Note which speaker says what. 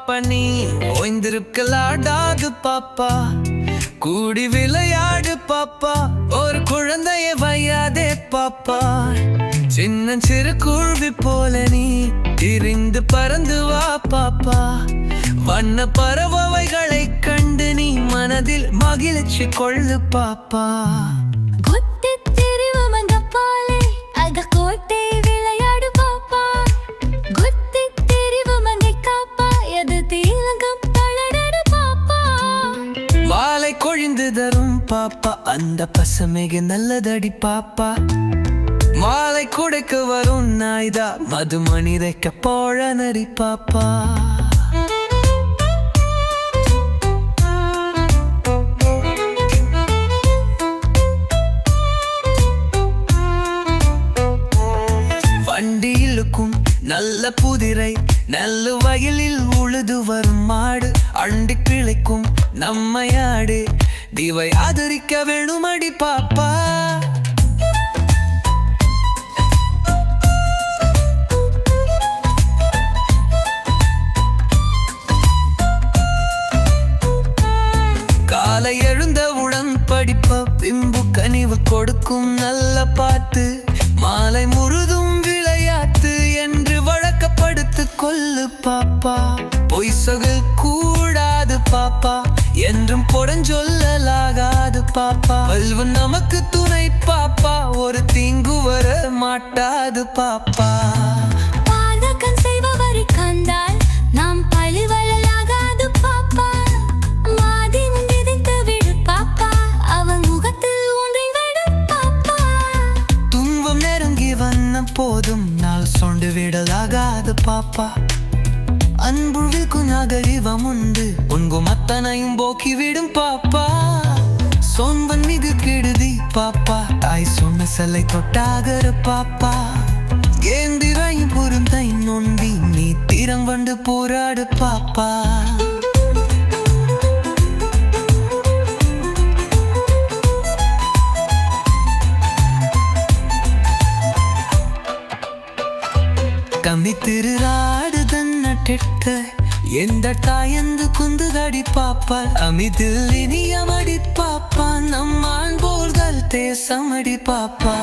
Speaker 1: பாப்பா நீ ஓய்ந்திருக்கலாடாது பாப்பா கூடி விளையாடு பாப்பா ஒரு குழந்தையை வையாதே பாப்பா சின்னஞ்சிறு குருவி போல நீ திரிந்து பறந்து வா பாப்பா வண்ண பறவைகளை கண்டு நீ மனதில் மகிழ்ச்சி கொள்ளு பாப்பா மாலை கொழிந்து தரும் பாப்பா அந்த பசுமைக்கு நல்லதடி பாப்பா மாலை குடைக்க வரும் நாய்தா மதுமணி தைக்க போழ நரி பாப்பா வண்டியிலுக்கும் நல்ல புதிரை நல்ல வயலில் உழுது வரும் மாடு அண்டி கிளைக்கும் நம்மையாடு தீவை ஆதரிக்க வேணுமடி பாப்பா காலை எழுந்தவுடன் படிப்ப பின்பு கனிவு கொடுக்கும் நல்ல பாட்டு மாலை முழுதும் விளையாட்டு என்று வழக்கப்படுத்து கொள்ளு பாப்பா பொய் சொல் கூடாது பாப்பா என்றும் புறஞ்சொல்லலாகாது பாப்பா அல்வ நமக்கு துணை பாப்பா ஒரு தீங்கு வர மாட்டாது பாப்பா
Speaker 2: பாதகம் செய்பவரை கண்டால் நாம் பழிவழலாகாது பாப்பா மாதி மிதித்து விடு பாப்பா அவன் முகத்தில் ஒன்றை விடு பாப்பா
Speaker 1: துன்பம் நெருங்கி வந்த போதும் நாள் சொண்டு விடலாகாது பாப்பா அன்புவில் குணாகரிவம் உண்டு உன்கும் அத்தனையும் போக்கிவிடும் பாப்பா சோன்பன் மிகு கெடுதி பாப்பா தாய் சொன்ன செல்லை தொட்டாகரு பாப்பா ஏந்திரையும் பொருந்தை நொண்டி நீ தீரம் வந்து போராடு பாப்பா கம்மி திருராடு தன்னட்ட எந்த தாயந்து குந்துகடி பாப்பா அமிதில் இனியமடி பாப்பா நம்மான் போர்கள் தேசமடி பாப்பா